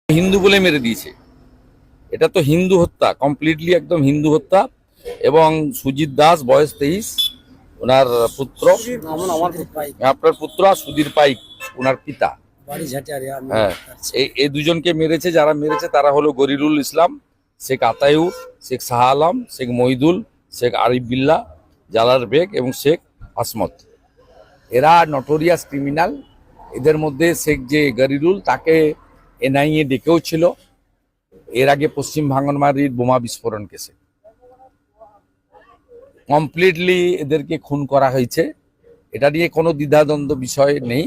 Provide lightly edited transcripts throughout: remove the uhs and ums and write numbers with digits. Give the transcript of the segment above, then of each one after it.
হিন্দু বলে মেরে দিয়েছে। এটা তো হিন্দু হত্যা, কমপ্লিটলি একদম হিন্দু হত্যা। এবং সুজিত দাস বয়স 23, ওনার পুত্র, আপনার পুত্র সুধীর পাইক ওনার পিতা। হ্যাঁ, এই দুজনকে মেরেছে। যারা মেরেছে তারা হলো গরিরুল ইসলাম, শেখ আতায়ুর, শেখ শাহ আলম, শেখ মহিদুল, শেখ আরিফ বিল্লাহ, জালাল বেগ এবং শেখ আসমত। এরা নটোরিয়াস ক্রিমিনাল। এদের মধ্যে শেখ যে গরিরুল, তাকে এনআইএ ডেকেও ছিল এর আগে পশ্চিম ভাঙনমারির বোমা বিস্ফোরণ কেসে। কমপ্লিটলি এদেরকে খুন করা হয়েছে, এটা নিয়ে কোনো দ্বিধাদ্বন্দ্ব বিষয় নেই।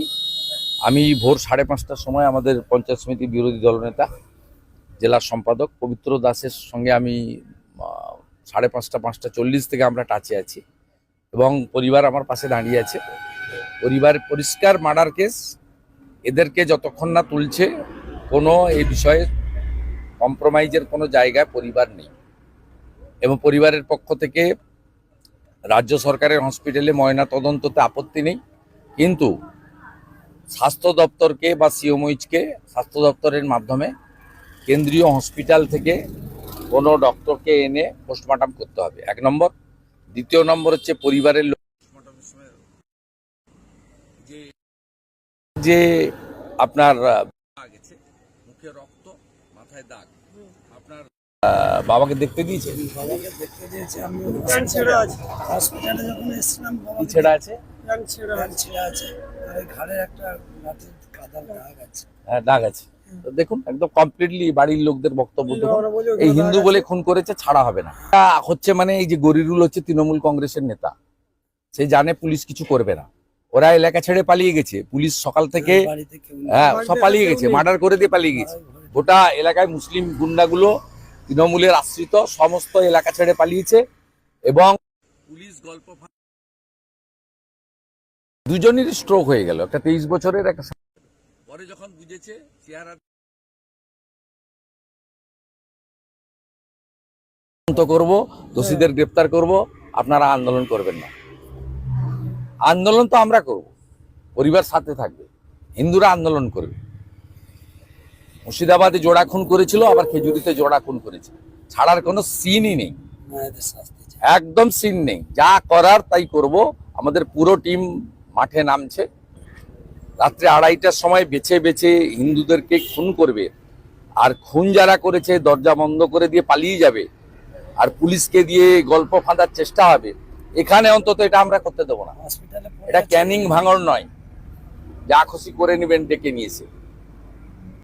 আমি ভোর 5:30টার সময় আমাদের পঞ্চায়েত সমিতি বিরোধী দলনেতা জেলার সম্পাদক পবিত্র দাসের সঙ্গে আমি 5:30, 5:40 থেকে আমরা টাচে আছি এবং পরিবার আমার পাশে দাঁড়িয়ে আছে। পরিবার পরিষ্কার মার্ডার কেস, এদেরকে যতক্ষণ না তুলছে কোনো এই বিষয়ে কম্প্রোমাইজের কোনো জায়গায় পরিবার নেই। এবং পরিবারের পক্ষ থেকে রাজ্য সরকারের হসপিটালে ময়না তদন্ততে আপত্তি নেই, কিন্তু স্বাস্থ্য দপ্তরকে বা সিওমইচকে স্বাস্থ্য দপ্তরের মাধ্যমে কেন্দ্রীয় হসপিটাল থেকে কোনো ডক্টরকে এনে পোস্টমর্টম করতে হবে, 1 নম্বর। দ্বিতীয় নম্বর হচ্ছে পরিবারের লোক যে আপনার মুখে রক্ত, মাথায় দাগ, আপনার বাবাকে দেখতে দিয়েছে? বাবাকে দেখতে দিয়েছে। আমি ছেড়ে আছে হসপিটালে যখন এসেছিলাম, বাবা ছেড়া আছে, ছেড়ে আছে, আর ঘাড়ে একটা লাঠির কাদার দাগ আছে। হ্যাঁ, দাগ আছে। তো দেখুন, একদম কমপ্লিটলি বাড়ির লোকদের বক্তব্য দেখুন, এই হিন্দু বলে খুন করেছে, ছাড়া হবে না। হচ্ছে মানে এই যে গরিরুল হচ্ছে তৃণমূল কংগ্রেসের নেতা, সে জানে পুলিশ কিছু করবে না। ওরা এলাকা ছেড়ে পালিয়ে গেছে, পুলিশ সকাল থেকে সব পালিয়ে গেছে, মার্ডার করে দিয়ে পালিয়ে গেছে। গোটা এলাকায় মুসলিম গুন্ডাগুলো তৃণমূলের আশ্রিত সমস্ত এলাকা ছেড়ে পালিয়েছে এবং পুলিশ গল্প দুজনেরই স্ট্রোক হয়ে গেল, একটা 23 বছরের, একটা পরে যখন বুঝেছে চেহারা করব, দোষীদের গ্রেপ্তার করব, আপনারা আন্দোলন করবেন না। আন্দোলন তো আমরা করব, পরিবার সাথে থাকবে, হিন্দুরা আন্দোলন করবে। মুর্শিদাবাদে জোড়া খুন করেছিল, আবার খেজুরিতে জোড়া খুন করেছে, ছাড়ার কোনো সিনই নেই, একদম সিন নেই। যা করার তাই করব। আমাদের পুরো টিম মাঠে নামছে। রাত্রে 2:30টার সময় বেছে বেছে হিন্দুদেরকে খুন করবে, আর খুন যারা করেছে দরজা বন্ধ করে দিয়ে পালিয়ে যাবে, আর পুলিশকে দিয়ে গল্প ফাঁদার চেষ্টা হবে। এখানে অন্তত এটা আমরা করতে দেবো না। এটা ক্যানিং ভাঙড় নয়, যা খুশি করে নেবেন ডেকে নিয়েছে।